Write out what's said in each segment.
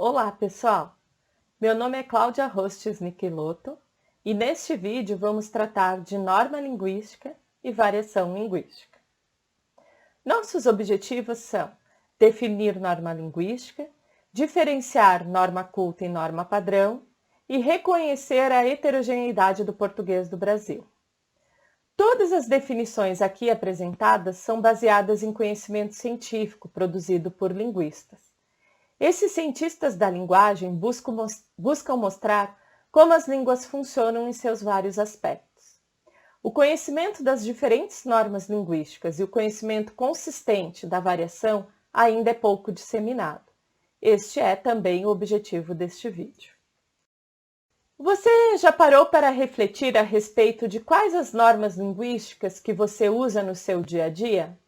Olá, pessoal! Meu nome é Cláudia Rostes Michelotto e neste vídeo vamos tratar de norma linguística e variação linguística. Nossos objetivos são definir norma linguística, diferenciar norma culta e norma padrão e reconhecer a heterogeneidade do português do Brasil. Todas as definições aqui apresentadas são baseadas em conhecimento científico produzido por linguistas. Esses cientistas da linguagem buscam mostrar como as línguas funcionam em seus vários aspectos. O conhecimento das diferentes normas linguísticas e o conhecimento consistente da variação ainda é pouco disseminado. Este é também o objetivo deste vídeo. Você já parou para refletir a respeito de quais as normas linguísticas que você usa no seu dia a dia?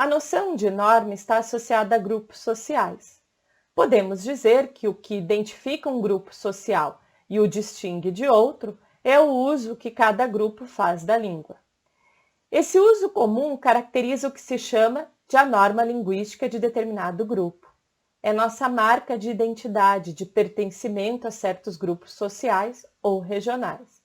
A noção de norma está associada a grupos sociais. Podemos dizer que o que identifica um grupo social e o distingue de outro é o uso que cada grupo faz da língua. Esse uso comum caracteriza o que se chama de a norma linguística de determinado grupo. É nossa marca de identidade, de pertencimento a certos grupos sociais ou regionais.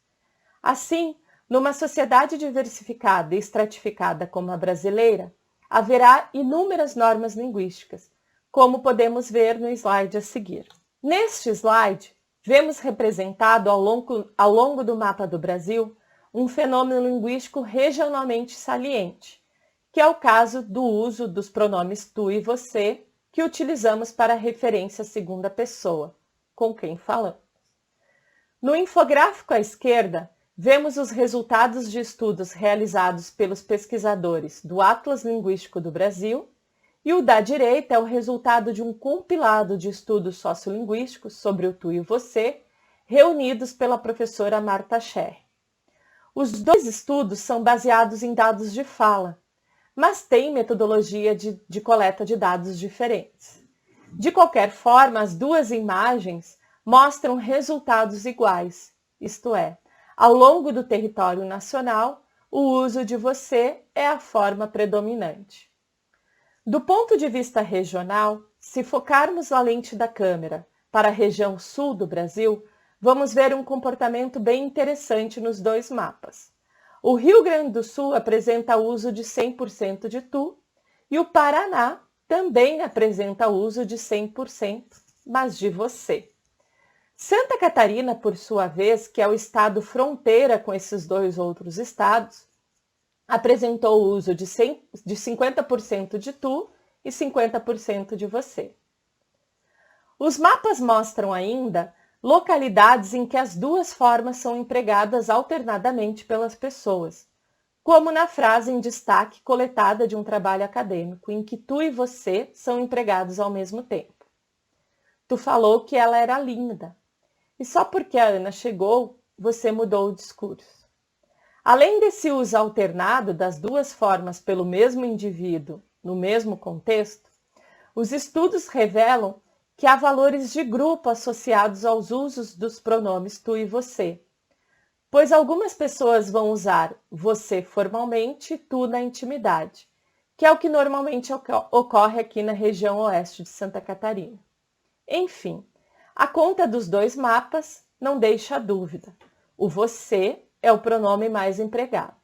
Assim, numa sociedade diversificada e estratificada como a brasileira, haverá inúmeras normas linguísticas, como podemos ver no slide a seguir. Neste slide, vemos representado ao longo do mapa do Brasil um fenômeno linguístico regionalmente saliente, que é o caso do uso dos pronomes tu e você, que utilizamos para referência à segunda pessoa, com quem falamos. No infográfico à esquerda, vemos os resultados de estudos realizados pelos pesquisadores do Atlas Linguístico do Brasil e o da direita é o resultado de um compilado de estudos sociolinguísticos sobre o tu e o você, reunidos pela professora Marta Scherr. Os dois estudos são baseados em dados de fala, mas têm metodologia de coleta de dados diferentes. De qualquer forma, as duas imagens mostram resultados iguais, isto é, ao longo do território nacional, o uso de você é a forma predominante. Do ponto de vista regional, se focarmos a lente da câmera para a região sul do Brasil, vamos ver um comportamento bem interessante nos dois mapas. O Rio Grande do Sul apresenta o uso de 100% de tu e o Paraná também apresenta o uso de 100%, mas de você. Santa Catarina, por sua vez, que é o estado fronteira com esses dois outros estados, apresentou o uso de 50% de tu e 50% de você. Os mapas mostram ainda localidades em que as duas formas são empregadas alternadamente pelas pessoas, como na frase em destaque coletada de um trabalho acadêmico, em que tu e você são empregados ao mesmo tempo. Tu falou que ela era linda, e só porque a Ana chegou, você mudou o discurso. Além desse uso alternado das duas formas pelo mesmo indivíduo no mesmo contexto, os estudos revelam que há valores de grupo associados aos usos dos pronomes tu e você, pois algumas pessoas vão usar você formalmente e tu na intimidade, que é o que normalmente ocorre aqui na região oeste de Santa Catarina. Enfim, a conta dos dois mapas não deixa dúvida. O você é o pronome mais empregado.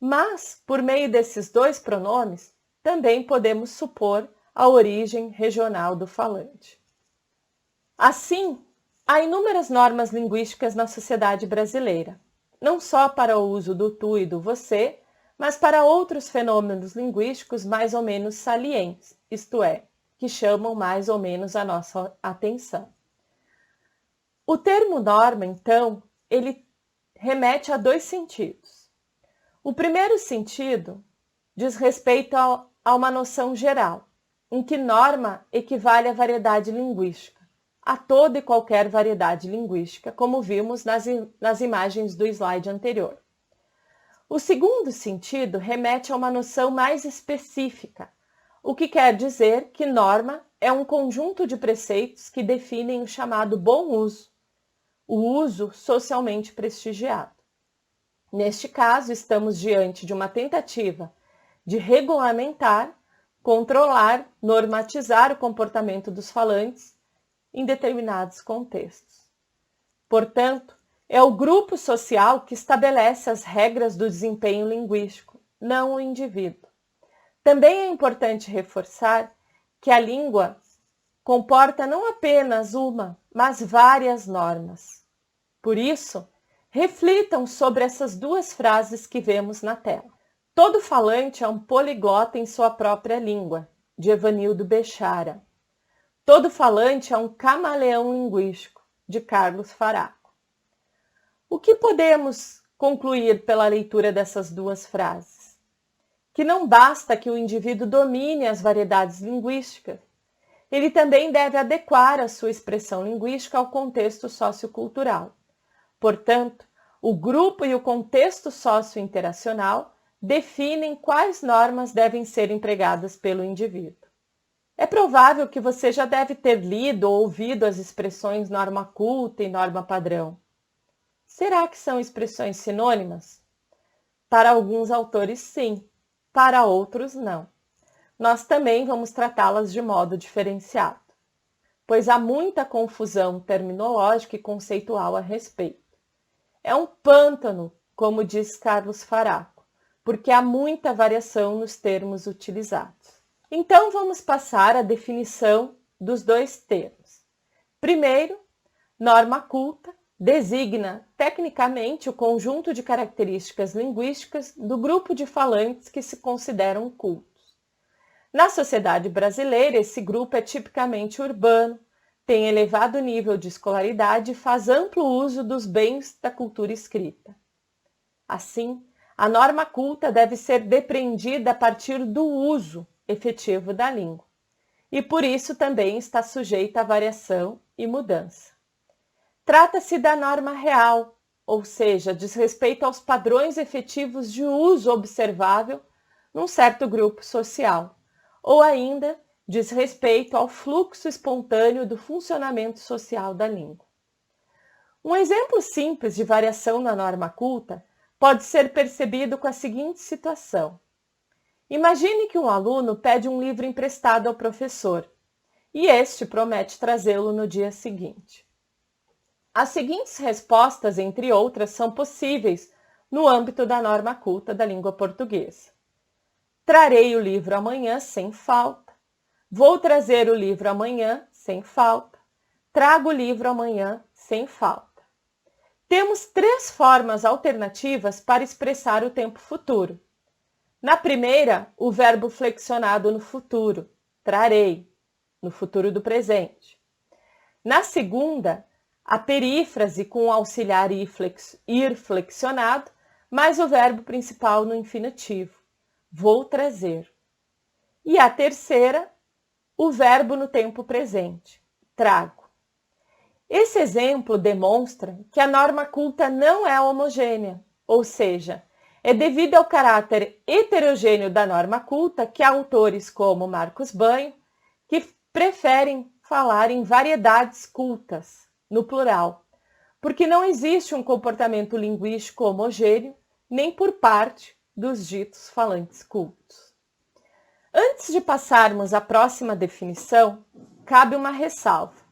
Mas, por meio desses dois pronomes, também podemos supor a origem regional do falante. Assim, há inúmeras normas linguísticas na sociedade brasileira, não só para o uso do tu e do você, mas para outros fenômenos linguísticos mais ou menos salientes, isto é, que chamam mais ou menos a nossa atenção. O termo norma, então, ele remete a dois sentidos. O primeiro sentido diz respeito a uma noção geral, em que norma equivale à variedade linguística, a toda e qualquer variedade linguística, como vimos nas imagens do slide anterior. O segundo sentido remete a uma noção mais específica, o que quer dizer que norma é um conjunto de preceitos que definem o chamado bom uso, o uso socialmente prestigiado. Neste caso, estamos diante de uma tentativa de regulamentar controlar, normatizar o comportamento dos falantes em determinados contextos. Portanto, é o grupo social que estabelece as regras do desempenho linguístico, não o indivíduo. Também é importante reforçar que a língua comporta não apenas uma, mas várias normas. Por isso, reflitam sobre essas duas frases que vemos na tela. Todo falante é um poliglota em sua própria língua, de Evanildo Bechara. Todo falante é um camaleão linguístico, de Carlos Faraco. O que podemos concluir pela leitura dessas duas frases? Que não basta que o indivíduo domine as variedades linguísticas, ele também deve adequar a sua expressão linguística ao contexto sociocultural. Portanto, o grupo e o contexto socio-interacional definem quais normas devem ser empregadas pelo indivíduo. É provável que você já deve ter lido ou ouvido as expressões norma culta e norma padrão. Será que são expressões sinônimas? Para alguns autores, sim. Para outros, não. Nós também vamos tratá-las de modo diferenciado, pois há muita confusão terminológica e conceitual a respeito. É um pântano, como diz Carlos Faraco, porque há muita variação nos termos utilizados. Então, vamos passar à definição dos dois termos. Primeiro, norma culta designa, tecnicamente, o conjunto de características linguísticas do grupo de falantes que se consideram cultos. Na sociedade brasileira, esse grupo é tipicamente urbano, tem elevado nível de escolaridade e faz amplo uso dos bens da cultura escrita. Assim, a norma culta deve ser depreendida a partir do uso efetivo da língua, e por isso também está sujeita a variação e mudança. Trata-se da norma real, ou seja, diz respeito aos padrões efetivos de uso observável num certo grupo social, ou ainda diz respeito ao fluxo espontâneo do funcionamento social da língua. Um exemplo simples de variação na norma culta pode ser percebido com a seguinte situação. Imagine que um aluno pede um livro emprestado ao professor e este promete trazê-lo no dia seguinte. As seguintes respostas, entre outras, são possíveis no âmbito da norma culta da língua portuguesa. Trarei o livro amanhã sem falta. Vou trazer o livro amanhã sem falta. Trago o livro amanhã sem falta. Temos três formas alternativas para expressar o tempo futuro. Na primeira, o verbo flexionado no futuro, trarei, no futuro do presente. Na segunda, a perífrase com o auxiliar ir flexionado, mais o verbo principal no infinitivo, vou trazer. E a terceira, o verbo no tempo presente, trago. Esse exemplo demonstra que a norma culta não é homogênea, ou seja, é devido ao caráter heterogêneo da norma culta que há autores como Marcos Banho, que preferem falar em variedades cultas, no plural, porque não existe um comportamento linguístico homogêneo, nem por parte dos ditos falantes cultos. Antes de passarmos à próxima definição, cabe uma ressalva.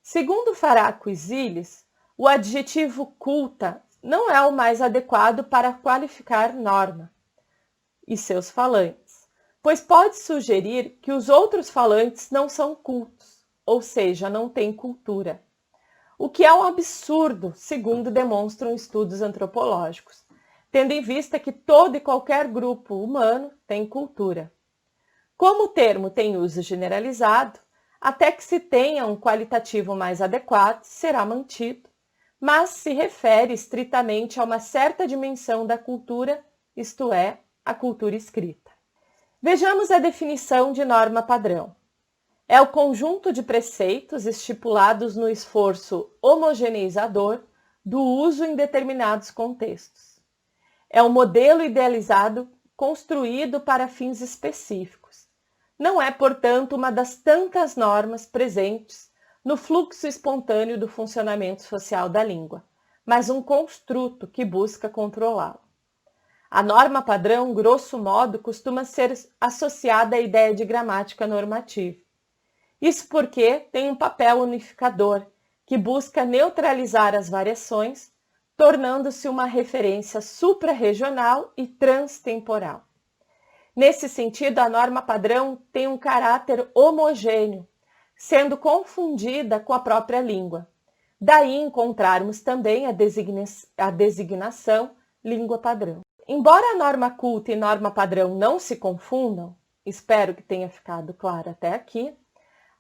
Segundo Faraco e Zilles, o adjetivo culta não é o mais adequado para qualificar norma e seus falantes, pois pode sugerir que os outros falantes não são cultos, ou seja, não têm cultura. O que é um absurdo, segundo demonstram estudos antropológicos, tendo em vista que todo e qualquer grupo humano tem cultura. Como o termo tem uso generalizado, até que se tenha um qualitativo mais adequado, será mantido, mas se refere estritamente a uma certa dimensão da cultura, isto é, a cultura escrita. Vejamos a definição de norma padrão. É o conjunto de preceitos estipulados no esforço homogeneizador do uso em determinados contextos. É um modelo idealizado construído para fins específicos. Não é, portanto, uma das tantas normas presentes no fluxo espontâneo do funcionamento social da língua, mas um construto que busca controlá-lo. A norma padrão, grosso modo, costuma ser associada à ideia de gramática normativa. Isso porque tem um papel unificador, que busca neutralizar as variações, tornando-se uma referência suprarregional e transtemporal. Nesse sentido, a norma padrão tem um caráter homogêneo, sendo confundida com a própria língua. Daí encontrarmos também a designação língua padrão. Embora a norma culta e norma padrão não se confundam, espero que tenha ficado claro até aqui,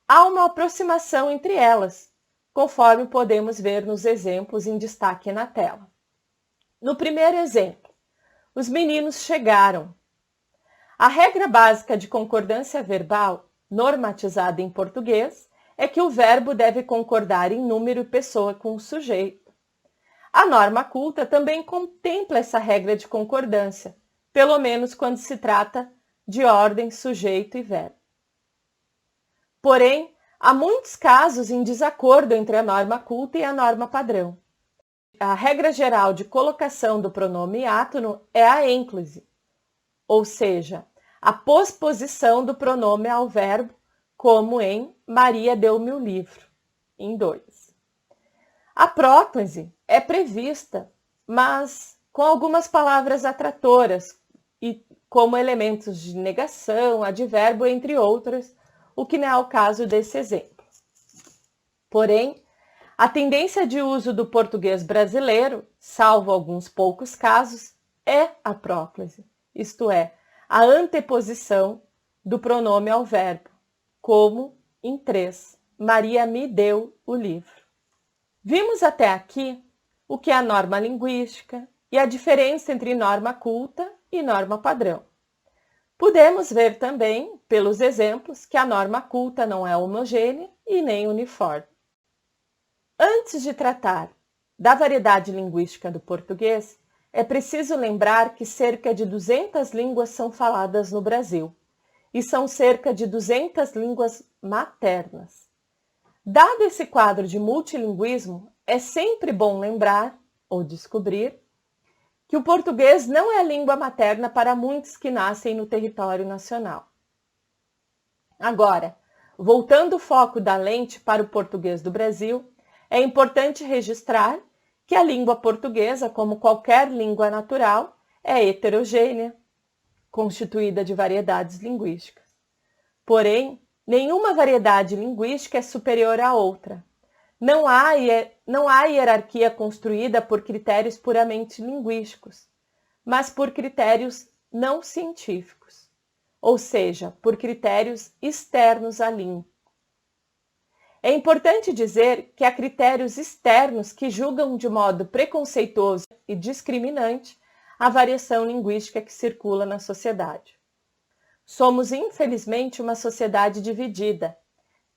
há uma aproximação entre elas, conforme podemos ver nos exemplos em destaque na tela. No primeiro exemplo, os meninos chegaram. A regra básica de concordância verbal, normatizada em português, é que o verbo deve concordar em número e pessoa com o sujeito. A norma culta também contempla essa regra de concordância, pelo menos quando se trata de ordem, sujeito e verbo. Porém, há muitos casos em desacordo entre a norma culta e a norma padrão. A regra geral de colocação do pronome átono é a ênclise, ou seja, a posposição do pronome ao verbo, como em Maria deu-me o livro, em 2. A próclise é prevista, mas com algumas palavras atratoras, e como elementos de negação, advérbio, entre outras, o que não é o caso desse exemplo. Porém, a tendência de uso do português brasileiro, salvo alguns poucos casos, é a próclise, isto é, a anteposição do pronome ao verbo, como em 3, Maria me deu o livro. Vimos até aqui o que é a norma linguística e a diferença entre norma culta e norma padrão. Podemos ver também, pelos exemplos, que a norma culta não é homogênea e nem uniforme. Antes de tratar da variedade linguística do português, é preciso lembrar que cerca de 200 línguas são faladas no Brasil, e são cerca de 200 línguas maternas. Dado esse quadro de multilinguismo, é sempre bom lembrar, ou descobrir, que o português não é a língua materna para muitos que nascem no território nacional. Agora, voltando o foco da lente para o português do Brasil, é importante registrar que a língua portuguesa, como qualquer língua natural, é heterogênea, constituída de variedades linguísticas. Porém, nenhuma variedade linguística é superior à outra. Não há hierarquia construída por critérios puramente linguísticos, mas por critérios não científicos, ou seja, por critérios externos à língua. É importante dizer que há critérios externos que julgam de modo preconceituoso e discriminante a variação linguística que circula na sociedade. Somos, infelizmente, uma sociedade dividida,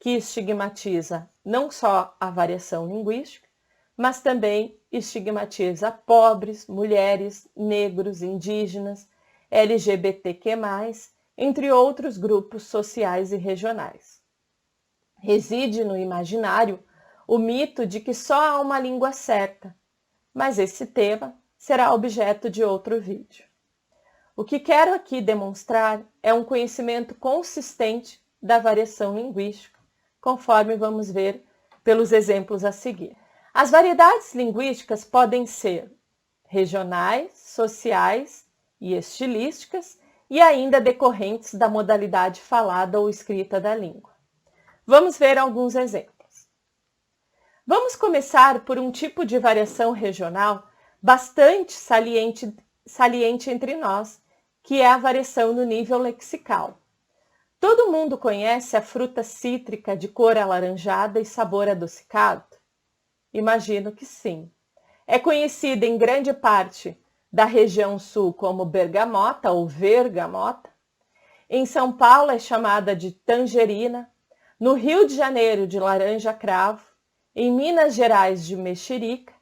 que estigmatiza não só a variação linguística, mas também estigmatiza pobres, mulheres, negros, indígenas, LGBTQ+, entre outros grupos sociais e regionais. Reside no imaginário o mito de que só há uma língua certa, mas esse tema será objeto de outro vídeo. O que quero aqui demonstrar é um conhecimento consistente da variação linguística, conforme vamos ver pelos exemplos a seguir. As variedades linguísticas podem ser regionais, sociais e estilísticas e ainda decorrentes da modalidade falada ou escrita da língua. Vamos ver alguns exemplos. Vamos começar por um tipo de variação regional bastante saliente entre nós, que é a variação no nível lexical. Todo mundo conhece a fruta cítrica de cor alaranjada e sabor adocicado? Imagino que sim. É conhecida em grande parte da região sul como bergamota ou vergamota. Em São Paulo é chamada de tangerina. No Rio de Janeiro, de laranja cravo. Em Minas Gerais, de mexerica.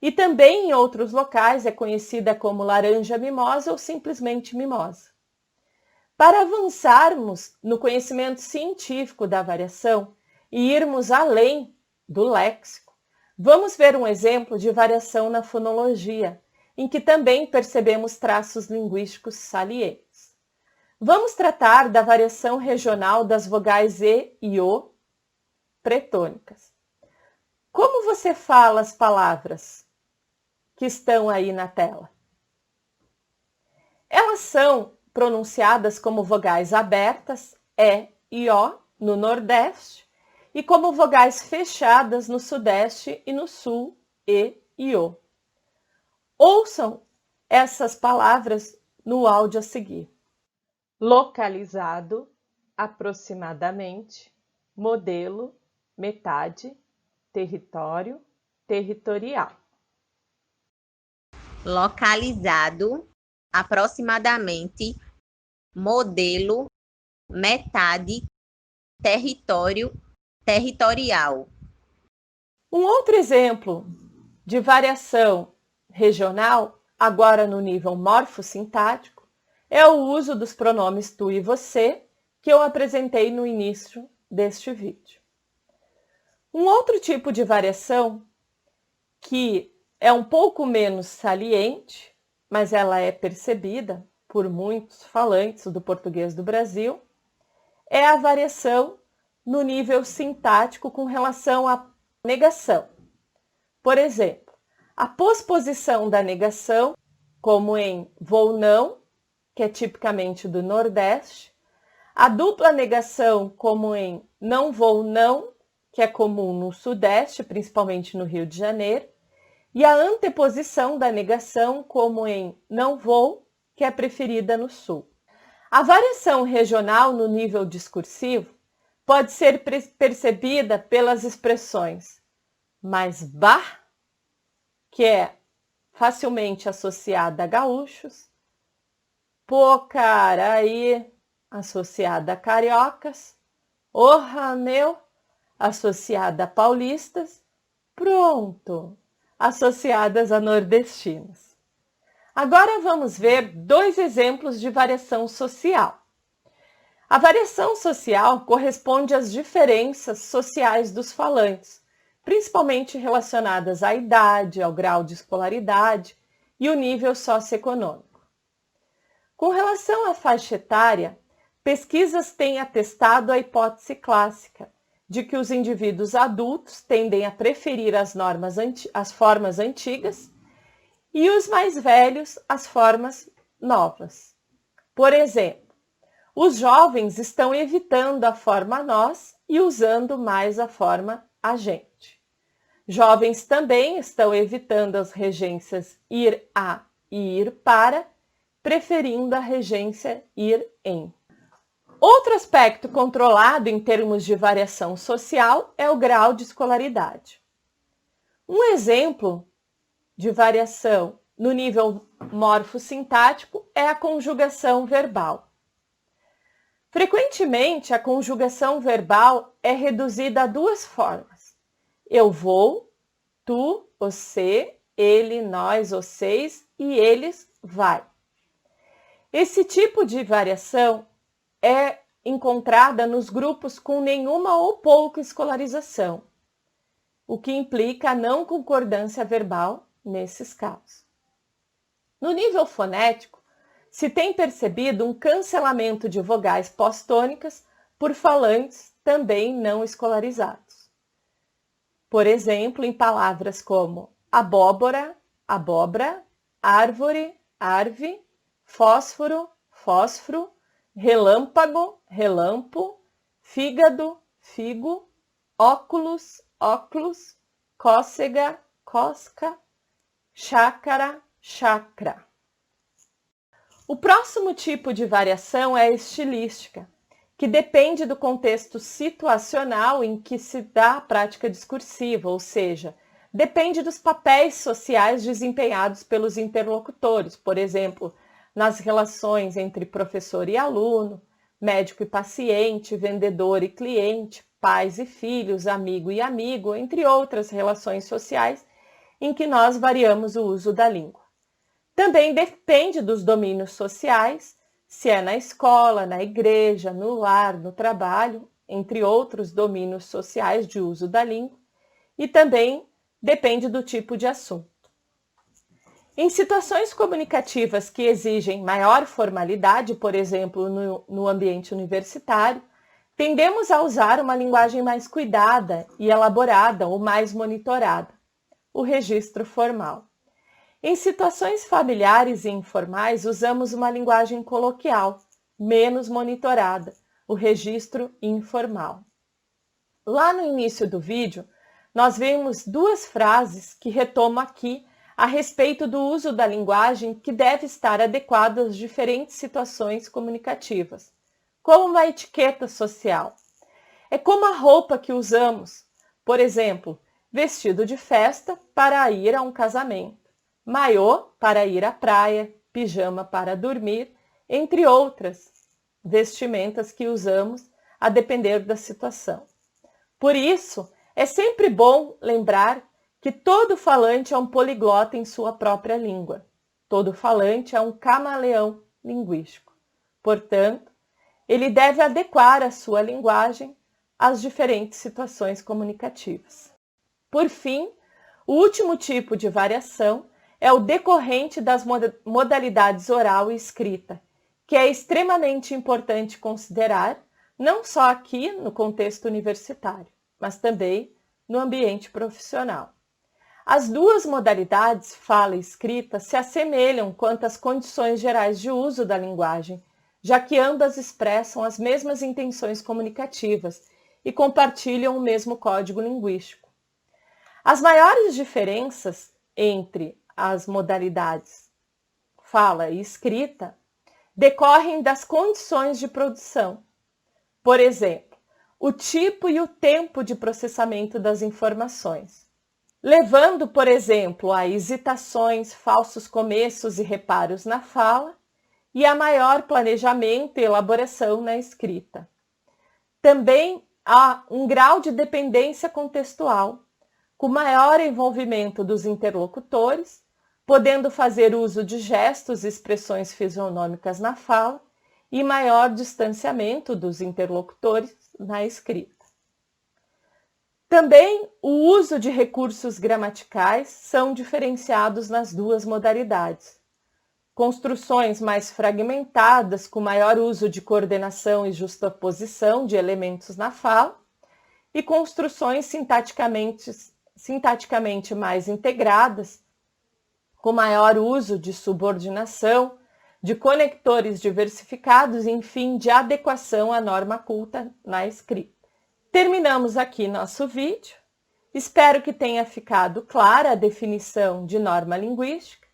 E também em outros locais é conhecida como laranja mimosa ou simplesmente mimosa. Para avançarmos no conhecimento científico da variação e irmos além do léxico, vamos ver um exemplo de variação na fonologia, em que também percebemos traços linguísticos salientes. Vamos tratar da variação regional das vogais E e O pretônicas. Como você fala as palavras que estão aí na tela? Elas são pronunciadas como vogais abertas, E e O, no Nordeste, e como vogais fechadas no Sudeste e no Sul, E e O. Ouçam essas palavras no áudio a seguir. Localizado, aproximadamente, modelo, metade, território, territorial. Localizado, aproximadamente, modelo, metade, território, territorial. Um outro exemplo de variação regional, agora no nível morfossintático, é o uso dos pronomes tu e você, que eu apresentei no início deste vídeo. Um outro tipo de variação, que é um pouco menos saliente, mas ela é percebida por muitos falantes do português do Brasil, é a variação no nível sintático com relação à negação. Por exemplo, a posposição da negação, como em vou não, que é tipicamente do Nordeste, a dupla negação, como em não vou não, que é comum no Sudeste, principalmente no Rio de Janeiro, e a anteposição da negação, como em não vou, que é preferida no Sul. A variação regional no nível discursivo pode ser percebida pelas expressões mais bah, que é facilmente associada a gaúchos, pocaraí, associada a cariocas, orra meu, associada a paulistas, pronto, associadas a nordestinos. Agora vamos ver dois exemplos de variação social. A variação social corresponde às diferenças sociais dos falantes, principalmente relacionadas à idade, ao grau de escolaridade e o nível socioeconômico. Com relação à faixa etária, pesquisas têm atestado a hipótese clássica de que os indivíduos adultos tendem a preferir as formas antigas e os mais velhos as formas novas. Por exemplo, os jovens estão evitando a forma nós e usando mais a forma a gente. Jovens também estão evitando as regências ir a e ir para, preferindo a regência ir em. Outro aspecto controlado em termos de variação social é o grau de escolaridade. Um exemplo de variação no nível morfossintático é a conjugação verbal. Frequentemente, a conjugação verbal é reduzida a duas formas: eu vou, tu, você, ele, nós, vocês e eles, vai. Esse tipo de variação é encontrada nos grupos com nenhuma ou pouca escolarização, o que implica a não concordância verbal nesses casos. No nível fonético, se tem percebido um cancelamento de vogais pós-tônicas por falantes também não escolarizados. Por exemplo, em palavras como abóbora, abóbora, árvore, arve, fósforo, fósforo, relâmpago, relampo, fígado, figo, óculos, óculos, cócega, cosca, chácara, chacra. O próximo tipo de variação é a estilística, que depende do contexto situacional em que se dá a prática discursiva, ou seja, depende dos papéis sociais desempenhados pelos interlocutores, por exemplo, nas relações entre professor e aluno, médico e paciente, vendedor e cliente, pais e filhos, amigo e amigo, entre outras relações sociais em que nós variamos o uso da língua. Também depende dos domínios sociais, se é na escola, na igreja, no lar, no trabalho, entre outros domínios sociais de uso da língua, e também depende do tipo de assunto. Em situações comunicativas que exigem maior formalidade, por exemplo, no ambiente universitário, tendemos a usar uma linguagem mais cuidada e elaborada ou mais monitorada, o registro formal. Em situações familiares e informais, usamos uma linguagem coloquial, menos monitorada, o registro informal. Lá no início do vídeo, nós vimos duas frases que retomo aqui a respeito do uso da linguagem que deve estar adequada às diferentes situações comunicativas, como uma etiqueta social. É como a roupa que usamos, por exemplo, vestido de festa para ir a um casamento, maiô para ir à praia, pijama para dormir, entre outras vestimentas que usamos a depender da situação. Por isso, é sempre bom lembrar que todo falante é um poliglota em sua própria língua. Todo falante é um camaleão linguístico. Portanto, ele deve adequar a sua linguagem às diferentes situações comunicativas. Por fim, o último tipo de variação é o decorrente das modalidades oral e escrita, que é extremamente importante considerar, não só aqui no contexto universitário, mas também no ambiente profissional. As duas modalidades, fala e escrita, se assemelham quanto às condições gerais de uso da linguagem, já que ambas expressam as mesmas intenções comunicativas e compartilham o mesmo código linguístico. As maiores diferenças entre as modalidades fala e escrita decorrem das condições de produção. Por exemplo, o tipo e o tempo de processamento das informações, levando, por exemplo, a hesitações, falsos começos e reparos na fala e a maior planejamento e elaboração na escrita. Também há um grau de dependência contextual, com maior envolvimento dos interlocutores, podendo fazer uso de gestos e expressões fisionômicas na fala e maior distanciamento dos interlocutores na escrita. Também o uso de recursos gramaticais são diferenciados nas duas modalidades. Construções mais fragmentadas, com maior uso de coordenação e justaposição de elementos na fala, e construções sintaticamente mais integradas, com maior uso de subordinação, de conectores diversificados e, enfim, de adequação à norma culta na escrita. Terminamos aqui nosso vídeo. Espero que tenha ficado clara a definição de norma linguística,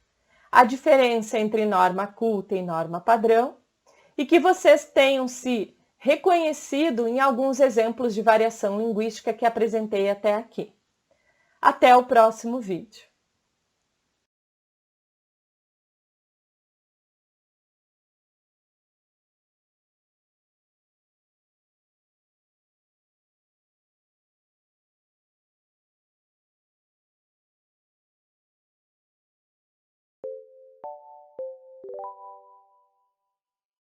a diferença entre norma culta e norma padrão, e que vocês tenham se reconhecido em alguns exemplos de variação linguística que apresentei até aqui. Até o próximo vídeo.